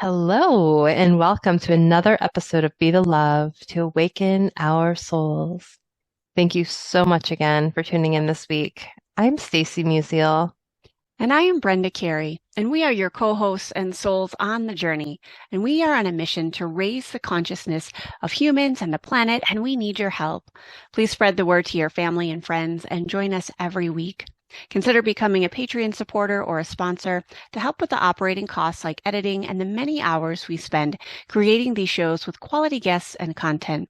Hello, and welcome to another episode of Be the Love to Awaken Our Souls. Thank you so much again for tuning in this week. I'm Stacy Musial. And I am Brenda Carey, and we are your co-hosts and souls on the journey. And we are on a mission to raise the consciousness of humans and the planet, and we need your help. Please spread the word to your family and friends and join us every week. Consider becoming a Patreon supporter or a sponsor to help with the operating costs like editing and the many hours we spend creating these shows with quality guests and content.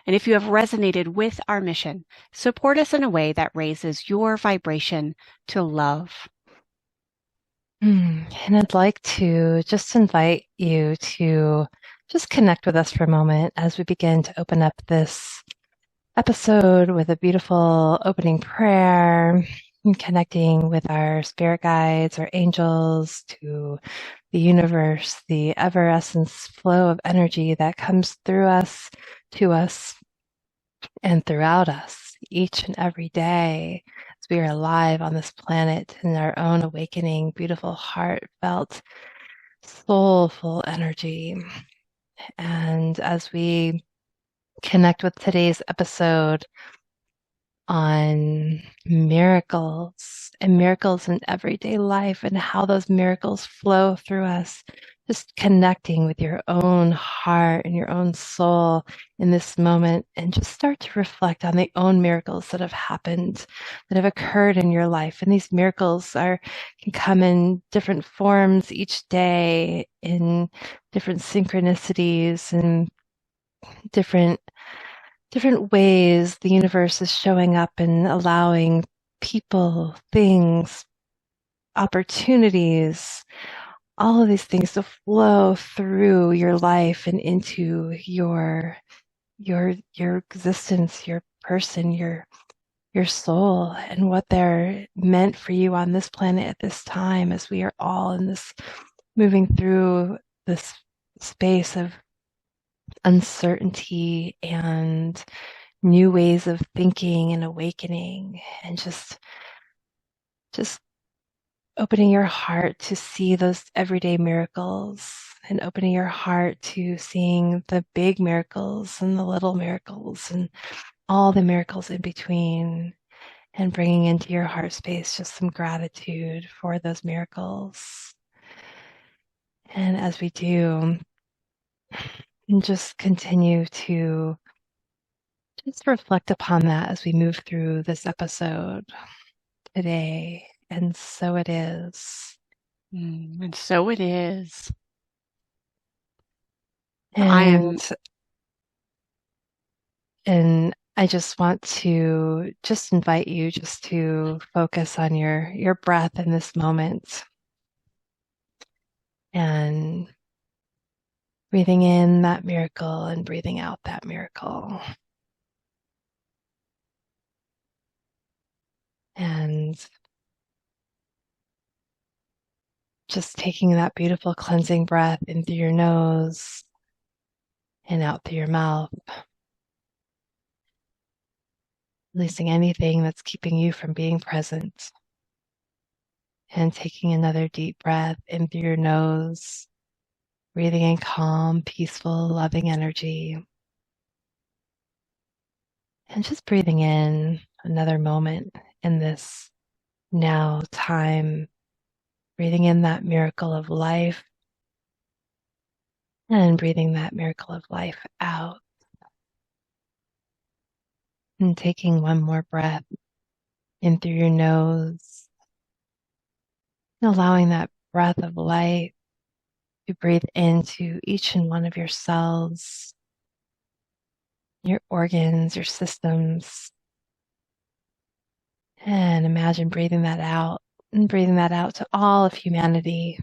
And if you have resonated with our mission, support us in a way that raises your vibration to love. And I'd like to just invite you to just connect with us for a moment as we begin to open up this episode with a beautiful opening prayer, and connecting with our spirit guides, our angels, to the universe, the ever essence flow of energy that comes through us, to us, and throughout us each and every day as we are alive on this planet in our own awakening, beautiful, heartfelt, soulful energy. And as we connect with today's episode on miracles and miracles in everyday life and how those miracles flow through us, just connecting with your own heart and your own soul in this moment, and just start to reflect on the own miracles that have happened, that have occurred in your life. And these miracles can come in different forms each day, in different synchronicities and different ways the universe is showing up and allowing people, things, opportunities, all of these things to flow through your life and into your existence, your person, your soul, and what they're meant for you on this planet at this time, as we are all in this moving through this space of uncertainty and new ways of thinking and awakening, and just opening your heart to see those everyday miracles, and opening your heart to seeing the big miracles and the little miracles and all the miracles in between, and bringing into your heart space just some gratitude for those miracles. And as we do, just continue to just reflect upon that as we move through this episode today. And so it is. And so it is. And I just want to just invite you just to focus on your breath in this moment, and breathing in that miracle and breathing out that miracle. And just taking that beautiful cleansing breath in through your nose and out through your mouth, releasing anything that's keeping you from being present. And taking another deep breath in through your nose, breathing in calm, peaceful, loving energy. And just breathing in another moment in this now time, breathing in that miracle of life and breathing that miracle of life out. And taking one more breath in through your nose, and allowing that breath of life to breathe into each and one of your cells, your organs, your systems. And imagine breathing that out, and breathing that out to all of humanity.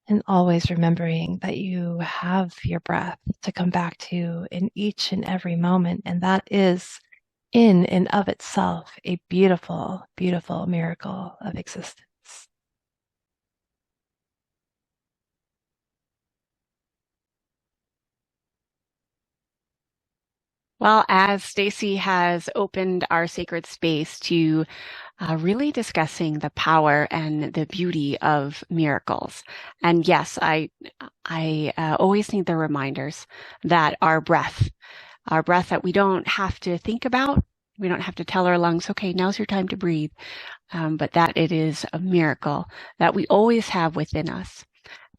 And always remembering that you have your breath to come back to in each and every moment. And that is in and of itself a beautiful, beautiful miracle of existence. Well, as Stacy has opened our sacred space to really discussing the power and the beauty of miracles. And yes, I always need the reminders that our breath that we don't have to think about. We don't have to tell our lungs, okay, now's your time to breathe, but that it is a miracle that we always have within us.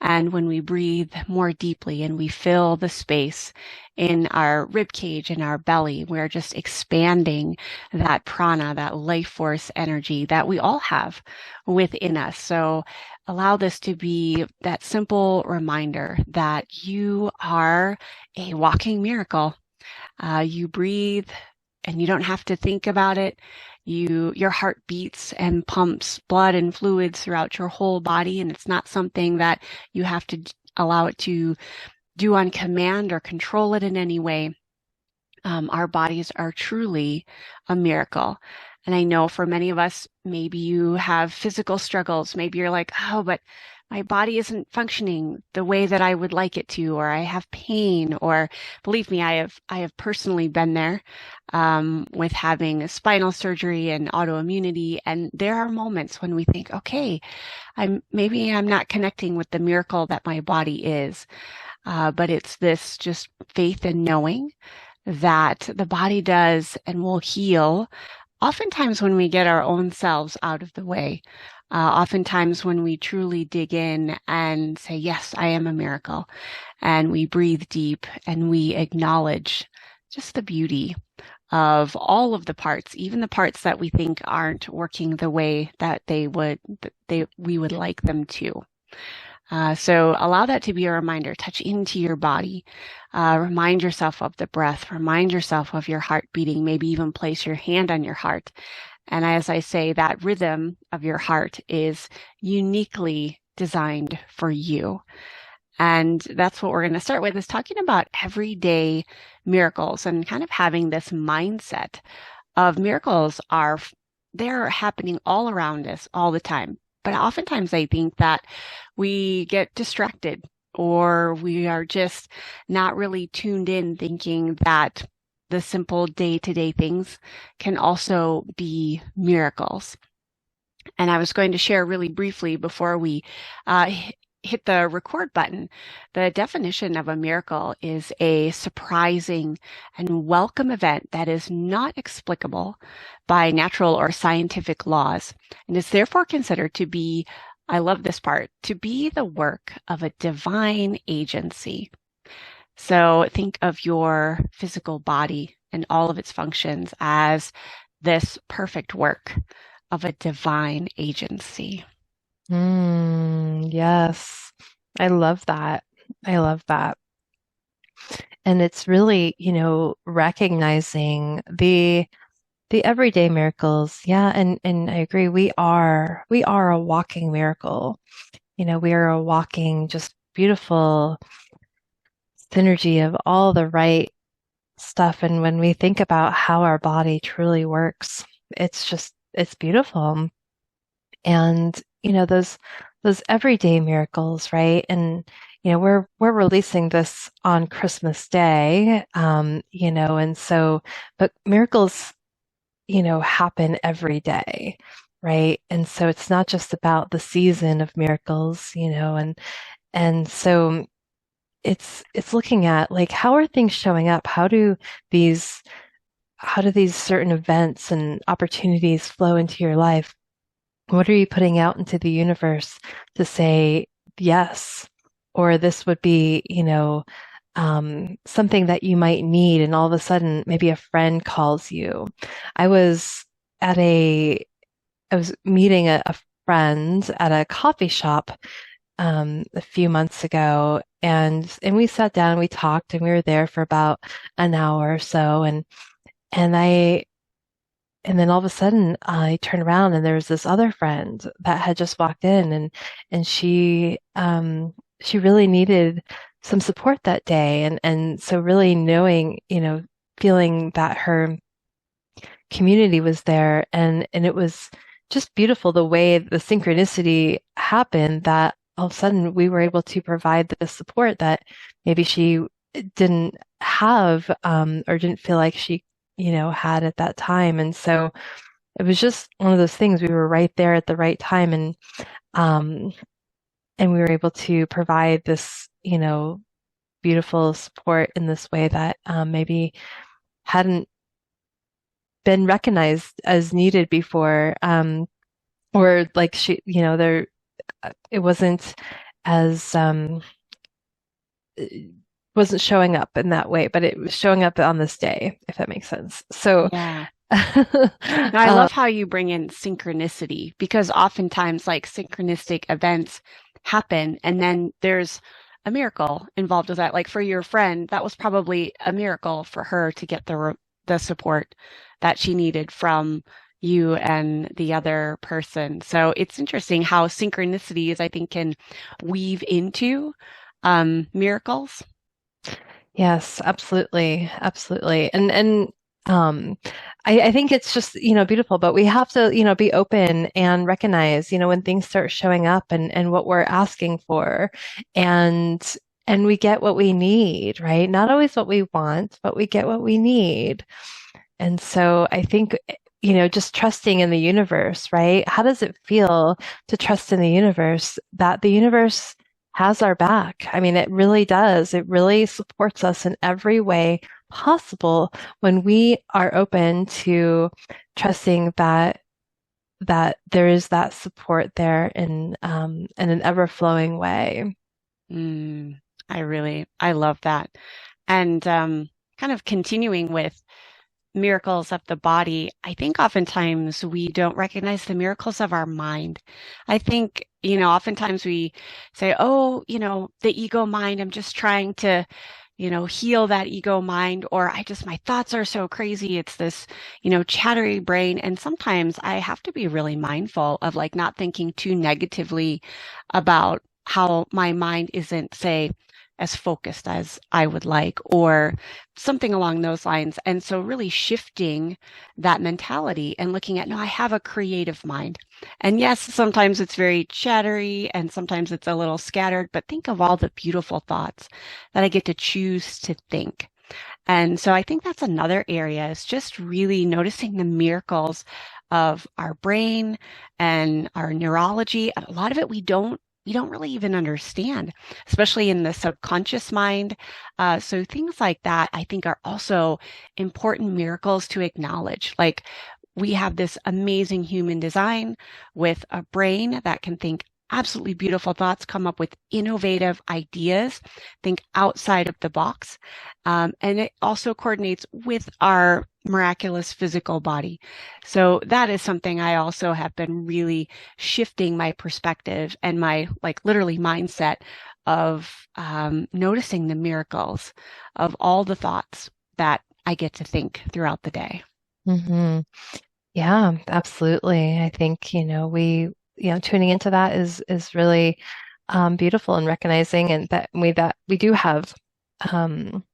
And when we breathe more deeply and we fill the space in our rib cage and our belly, we're just expanding that prana, that life force energy that we all have within us. So allow this to be that simple reminder that you are a walking miracle. You breathe and you don't have to think about it. Your heart beats and pumps blood and fluids throughout your whole body, and it's not something that you have to allow it to do on command or control it in any way. Our bodies are truly a miracle. And I know for many of us, maybe you have physical struggles. Maybe you're like, oh, but my body isn't functioning the way that I would like it to, or I have pain, or believe me, I have personally been there, with having a spinal surgery and autoimmunity. And there are moments when we think, okay, maybe I'm not connecting with the miracle that my body is. But it's this just faith in knowing that the body does and will heal oftentimes when we get our own selves out of the way. Oftentimes when we truly dig in and say, yes, I am a miracle, and we breathe deep and we acknowledge just the beauty of all of the parts, even the parts that we think aren't working the way that we would like them to. So allow that to be a reminder. Touch into your body. Remind yourself of the breath. Remind yourself of your heart beating. Maybe even place your hand on your heart. And as I say, that rhythm of your heart is uniquely designed for you. And that's what we're going to start with, is talking about everyday miracles and kind of having this mindset of miracles they're happening all around us all the time. But oftentimes I think that we get distracted, or we are just not really tuned in, thinking that the simple day-to-day things can also be miracles. And I was going to share really briefly before we hit the record button. The definition of a miracle is a surprising and welcome event that is not explicable by natural or scientific laws, and is therefore considered to be, I love this part, to be the work of a divine agency. So think of your physical body and all of its functions as this perfect work of a divine agency. Yes. I love that. I love that. And it's really, recognizing the everyday miracles. Yeah, and I agree. We are a walking miracle. We are a walking, just beautiful synergy of all the right stuff. And when we think about how our body truly works, it's beautiful. And, those everyday miracles, right? And, we're releasing this on Christmas Day, and so, but miracles, happen every day, right? And so it's not just about the season of miracles, and so it's looking at, like, how are things showing up? These how do these certain events and opportunities flow into your life? What are you putting out into the universe to say yes? Or this would be, something that you might need, and all of a sudden, maybe a friend calls you. I was at I was meeting a friend at a coffee shop a few months ago, and we sat down, we talked, and we were there for about an hour or so, and I and then all of a sudden I turned around and there was this other friend that had just walked in, and she really needed some support that day, and so really knowing, feeling that her community was there, and it was just beautiful the way the synchronicity happened, that all of a sudden we were able to provide the support that maybe she didn't have, or didn't feel like she had at that time. And so it was just one of those things. We were right there at the right time, um, and we were able to provide this, beautiful support in this way that maybe hadn't been recognized as needed before, or like there it as wasn't showing up in that way, but it was showing up on this day, if that makes sense. So, Yeah. Now, I um, love how you bring in synchronicity because oftentimes, like, synchronistic events happen and then there's a miracle involved with that. Like for your friend, that was probably a miracle for her to get the support that she needed from you and the other person. So it's interesting how synchronicities, I think, can weave into miracles. yes, absolutely, absolutely, and um, I think it's just beautiful, but we have to be open and recognize when things start showing up and what we're asking for, and and we get what we need, right? Not always what we want, but we get what we need. And so I think, just trusting in the universe, right? How does it feel to trust in the universe that the universe has our back? I mean, it really does. It really supports us in every way possible when we are open to trusting that there is that support there in an ever flowing way. Mm, I love that. And kind of continuing with miracles of the body, I think oftentimes we don't recognize the miracles of our mind. I think, oftentimes we say, oh, the ego mind, I'm just trying to, heal that ego mind, or my thoughts are so crazy. It's this, chattery brain. And sometimes I have to be really mindful of like not thinking too negatively about how my mind isn't, say, as focused as I would like, or something along those lines. And so really shifting that mentality and looking at, no, I have a creative mind. And yes, sometimes it's very chattery and sometimes it's a little scattered, but think of all the beautiful thoughts that I get to choose to think. And so I think that's another area is just really noticing the miracles of our brain and our neurology. A lot of it we don't really even understand, especially in the subconscious mind. So things like that, I think, are also important miracles to acknowledge. Like we have this amazing human design with a brain that can think absolutely beautiful thoughts, come up with innovative ideas, think outside of the box. And it also coordinates with our miraculous physical body. So that is something I also have been really shifting my perspective and my like literally mindset of noticing the miracles of all the thoughts that I get to think throughout the day. Hmm. Yeah, absolutely. I think, tuning into that is really beautiful and recognizing and that um,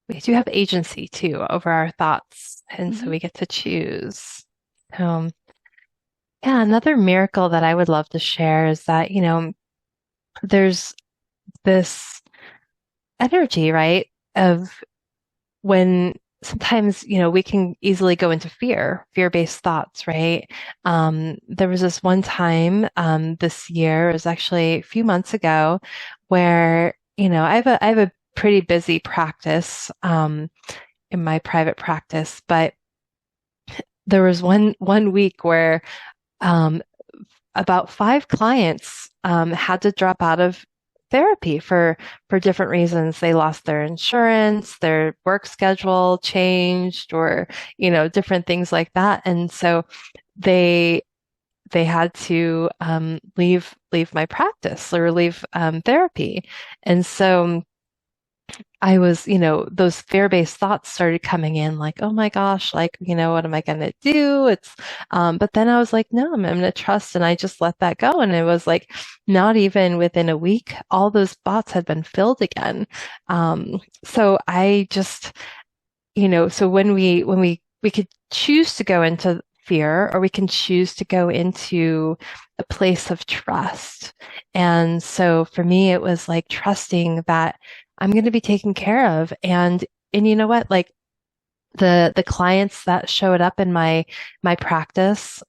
we do have agency too over our thoughts, and so Mm-hmm. we get to choose. Um, yeah, another miracle that I would love to share is that, there's this energy, right, of when sometimes, we can easily go into fear-based thoughts, right? There was this one time this year, it was actually a few months ago, where, I have a pretty busy practice in my private practice, but there was one week where um, about five clients had to drop out of therapy for different reasons. They lost their insurance, their work schedule changed, or different things like that. And so they they had to leave my practice or leave therapy. And so I was, those fear-based thoughts started coming in like, oh my gosh, like, what am I going to do? But then I was like, no, I'm going to trust. And I just let that go. And it was like, not even within a week, all those thoughts had been filled again. So I just, so we could choose to go into fear or we can choose to go into a place of trust. And so for me, it was like trusting that I'm going to be taken care of. And you know what? Like the clients that showed up in my practice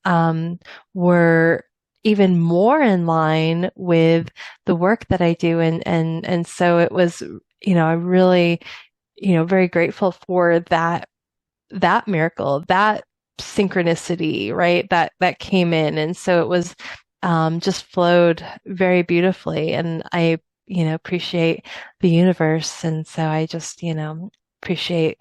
were even more in line with the work that I do, and so it was, I'm really, very grateful for that miracle, that synchronicity, right? That came in, and so it was just flowed very beautifully, and I, appreciate the universe, and so I just, appreciate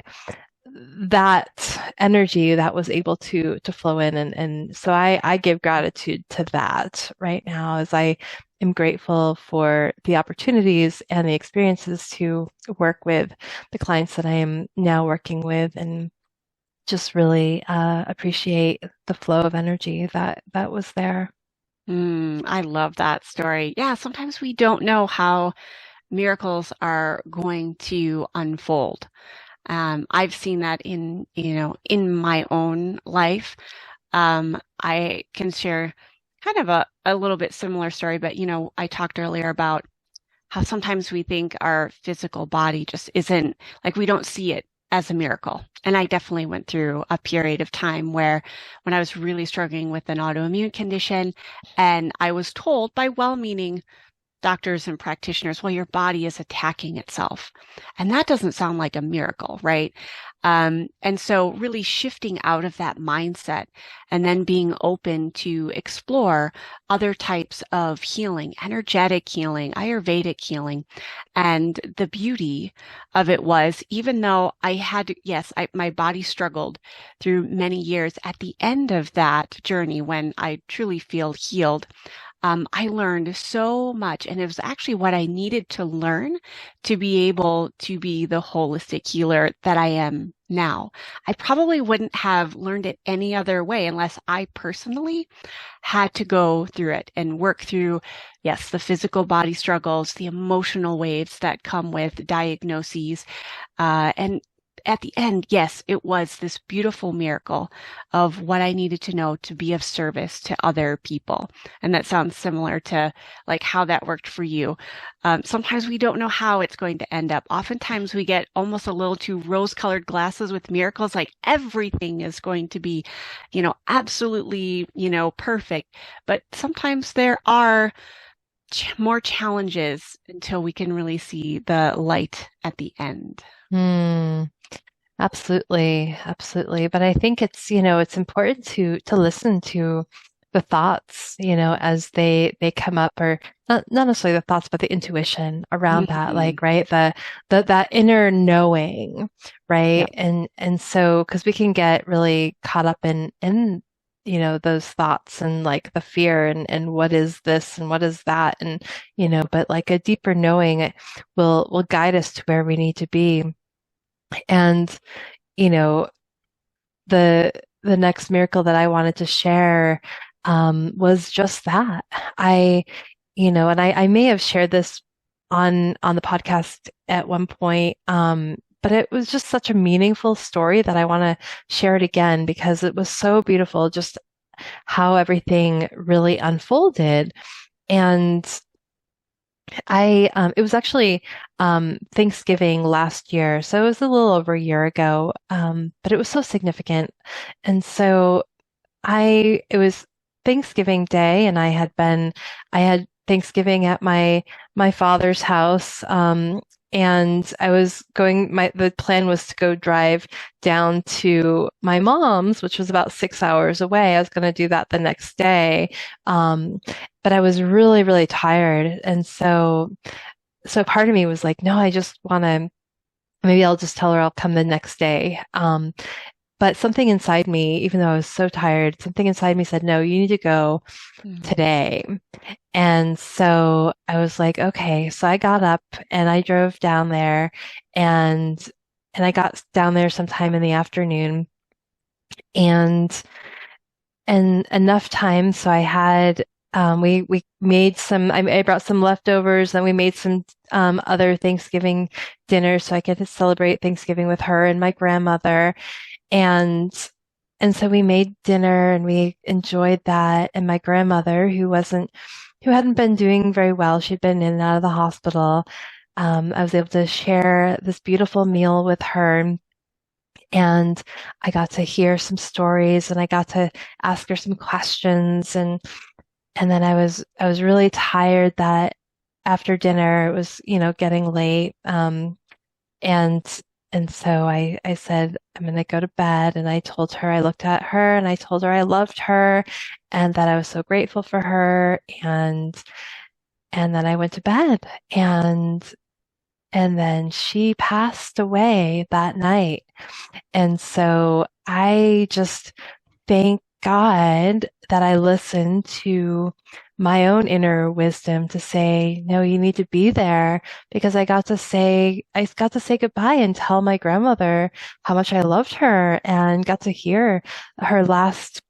that energy that was able to flow in, and so I give gratitude to that right now, as I am grateful for the opportunities and the experiences to work with the clients that I am now working with, and just really appreciate the flow of energy that was there. I love that story. Yeah, sometimes we don't know how miracles are going to unfold. I've seen that in my own life. I can share kind of a little bit similar story, but I talked earlier about how sometimes we think our physical body just isn't, like, we don't see it as a miracle. And I definitely went through a period of time where when I was really struggling with an autoimmune condition, and I was told by well-meaning doctors and practitioners, well, your body is attacking itself. And that doesn't sound like a miracle, right? And so really shifting out of that mindset and then being open to explore other types of healing, energetic healing, Ayurvedic healing. And the beauty of it was, even though I had, yes, my body struggled through many years, at the end of that journey, when I truly feel healed, I learned so much, and it was actually what I needed to learn to be able to be the holistic healer that I am now. I probably wouldn't have learned it any other way unless I personally had to go through it and work through, yes, the physical body struggles, the emotional waves that come with diagnoses, and at the end, yes, it was this beautiful miracle of what I needed to know to be of service to other people. And that sounds similar to like how that worked for you. Sometimes we don't know how it's going to end up. Oftentimes we get almost a little too rose-colored glasses with miracles, like everything is going to be, absolutely, perfect. But sometimes there are more challenges until we can really see the light at the end. Hmm. Absolutely, absolutely. But I think it's, it's important to listen to the thoughts, as they come up, or not necessarily the thoughts, but the intuition around that, Mhm. like, right? The that inner knowing, right? Yep. And so, because we can get really caught up in those thoughts, and like the fear, and what is this and what is that, and but like a deeper knowing will guide us to where we need to be. And you know, the the next miracle that I wanted to share was just that. I, and I may have shared this on the podcast at one point, but it was just such a meaningful story that I want to share it again, because it was so beautiful, just how everything really unfolded. And it was actually Thanksgiving last year, so it was a little over a year ago, but it was so significant. And so it was Thanksgiving Day, and I had Thanksgiving at my father's house, and I was the plan was to go drive down to my mom's, which was about 6 hours away. I was going to do that the next day. But I was really, really tired. And so part of me was like, no, I just want to, maybe I'll just tell her I'll come the next day. But something inside me, even though I was so tired, something inside me said, no, you need to go Mhm. today. And so I was like, okay. So I got up and I drove down there, and I got down there sometime in the afternoon, and enough time so I had we made some, I brought some leftovers, and we made some other Thanksgiving dinners so I could celebrate Thanksgiving with her and my grandmother. And so we made dinner and we enjoyed that. And my grandmother, who hadn't been doing very well, she'd been in and out of the hospital. I was able to share this beautiful meal with her. And I got to hear some stories and I got to ask her some questions and then I was really tired that after dinner it was, getting late. And and so I said, I'm gonna go to bed. And I told her, I looked at her and I told her I loved her and that I was so grateful for her. And then I went to bed. And then she passed away that night. And so I just thank God that I listened to my own inner wisdom to say, no, you need to be there, because I got to say goodbye and tell my grandmother how much I loved her and got to hear her last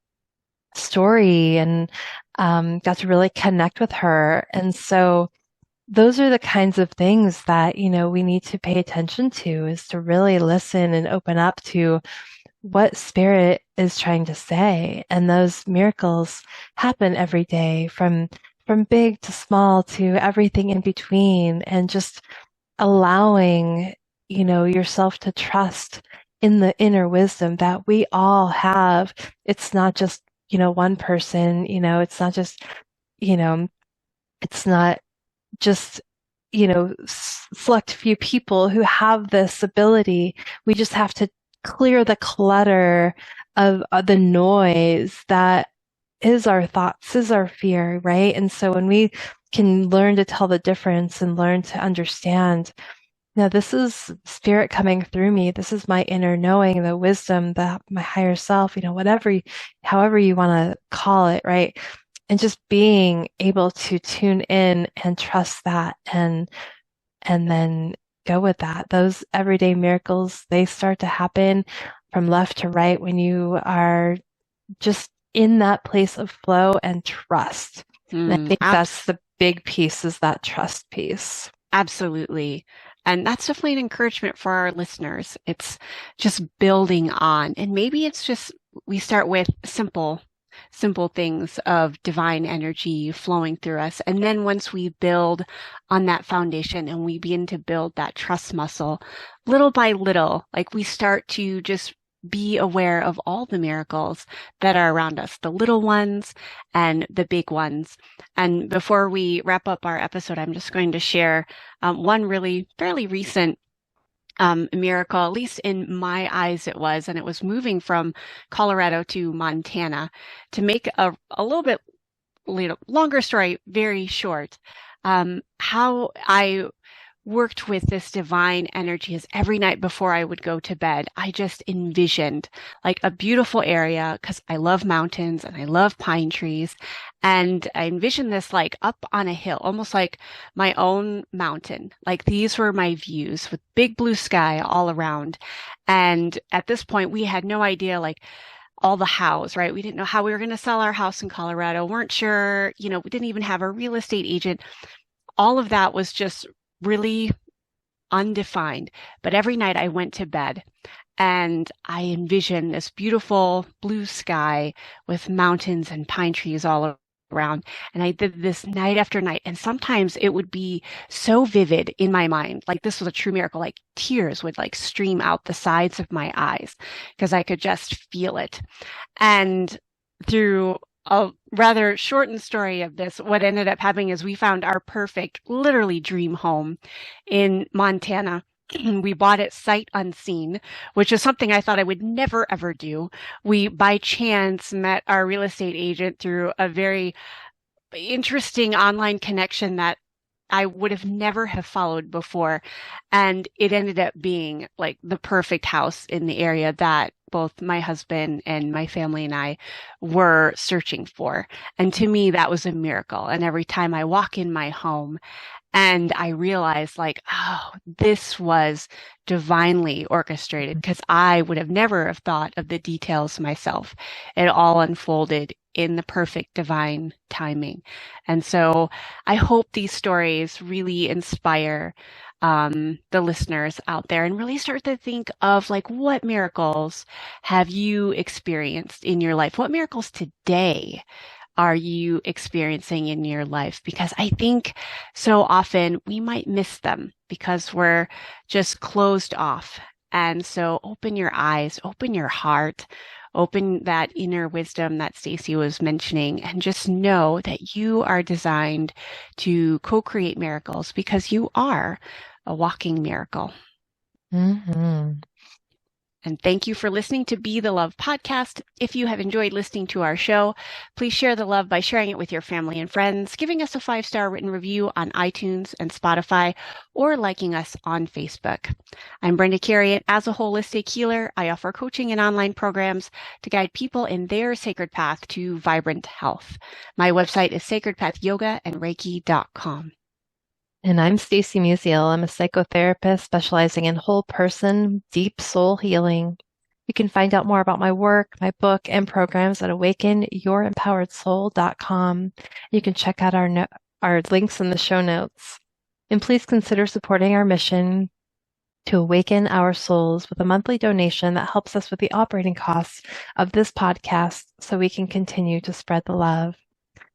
story and got to really connect with her. And so those are the kinds of things that, we need to pay attention to, is to really listen and open up to what spirit is trying to say. And those miracles happen every day, from big to small to everything in between, and just allowing, yourself to trust in the inner wisdom that we all have. It's not just, one person, it's not just, you know, it's not just select few people who have this ability. We just have to clear the clutter of the noise that is our thoughts, is our fear, right? And so when we can learn to tell the difference and learn to understand, this is spirit coming through me. This is my inner knowing, the wisdom, my higher self, however you want to call it, right? And just being able to tune in and trust that, and then go with that. Those everyday miracles, they start to happen from left to right when you are just in that place of flow and trust. And I think that's the big piece, is that trust piece. Absolutely. And that's definitely an encouragement for our listeners. It's just building on. And maybe it's just we start with simple things of divine energy flowing through us. And then once we build on that foundation and we begin to build that trust muscle, little by little, like we start to just be aware of all the miracles that are around us, the little ones and the big ones. And before we wrap up our episode, I'm just going to share one really fairly recent miracle, at least in my eyes it was, and it was moving from Colorado to Montana. To make a little bit longer story very short, how I worked with this divine energy is every night before I would go to bed, I just envisioned like a beautiful area, because I love mountains and I love pine trees. And I envisioned this like up on a hill, almost like my own mountain. Like these were my views with big blue sky all around. And at this point, we had no idea like all the hows, right? We didn't know how we were going to sell our house in Colorado. Weren't sure, we didn't even have a real estate agent. All of that was just really undefined. But every night I went to bed and I envisioned this beautiful blue sky with mountains and pine trees all around. And I did this night after night. And sometimes it would be so vivid in my mind, like this was a true miracle, like tears would like stream out the sides of my eyes because I could just feel it. And through a rather shortened story of this, what ended up happening is we found our perfect, literally dream home in Montana. We bought it sight unseen, which is something I thought I would never, ever do. We, by chance, met our real estate agent through a very interesting online connection that I would have never have followed before. And it ended up being like the perfect house in the area that both my husband and my family and I were searching for. And to me, that was a miracle. And every time I walk in my home and I realized like, oh, this was divinely orchestrated, because I would have never have thought of the details myself. It all unfolded in the perfect divine timing. And so I hope these stories really inspire the listeners out there and really start to think of like, what miracles have you experienced in your life? What miracles today are you experiencing in your life? Because I think so often we might miss them because we're just closed off And so open your eyes, open your heart, open that inner wisdom that Stacy was mentioning, and just know that you are designed to co-create miracles because you are a walking miracle. Mm-hmm. And thank you for listening to Be the Love podcast. If you have enjoyed listening to our show, please share the love by sharing it with your family and friends, giving us a 5-star written review on iTunes and Spotify, or liking us on Facebook. I'm Brenda Carey, and as a holistic healer, I offer coaching and online programs to guide people in their sacred path to vibrant health. My website is sacredpathyogaandreiki.com. And I'm Stacy Musial. I'm a psychotherapist specializing in whole person, deep soul healing. You can find out more about my work, my book, and programs at awakenyouремpoweredsoul.com. You can check out our links in the show notes. And please consider supporting our mission to awaken our souls with a monthly donation that helps us with the operating costs of this podcast so we can continue to spread the love.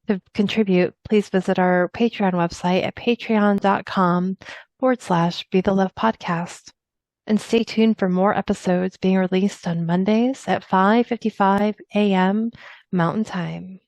To contribute, please visit our Patreon website at patreon.com/Be the Love Podcast. And stay tuned for more episodes being released on Mondays at 5:55 a.m. Mountain Time.